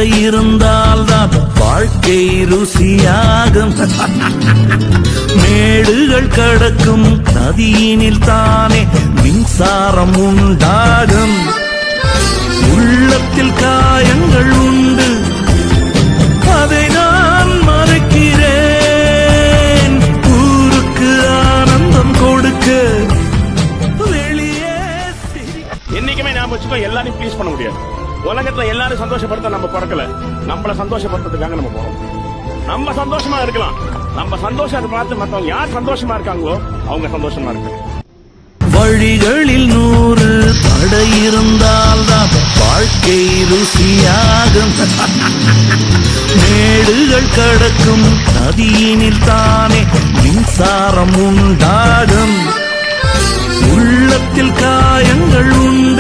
தடை இருந்தால்தான் வாழ்க்கை ருசியாகும். மேடுகள் கடக்கும் நதியினில் தானே மின்சாரம் உண்டாகும். உள்ளத்தில் காயங்கள் உண்டு, அதை நான் மறைக்கிறேன். ஊருக்கு ஆனந்தம் கொடுக்க வெளியே. என்னைக்குமே நாம வச்சுக்கோ, எல்லாரையும் ப்ளீஸ் பண்ண முடியாது. உலகத்துல எல்லாரும் சந்தோஷப்படுத்த நம்ம பிறக்கல, நம்மள சந்தோஷப்படுத்துறதுக்காக நம்ம போறோம். நம்ம சந்தோஷமா இருக்கலாம், நம்ம சந்தோஷத்தை பார்த்து மத்தவங்க யார் சந்தோஷமா இருக்காங்களோ அவங்க சந்தோஷமா இருக்காங்க. வழிகளில் 100 தடை இருந்தால்தான் வாழ்க்கை ருசியாகும். மேடுகள் கடக்கும் நதியினில் தானே மின்சாரம் உண்டாகும். உள்ளத்தில் காயங்கள் உண்டு,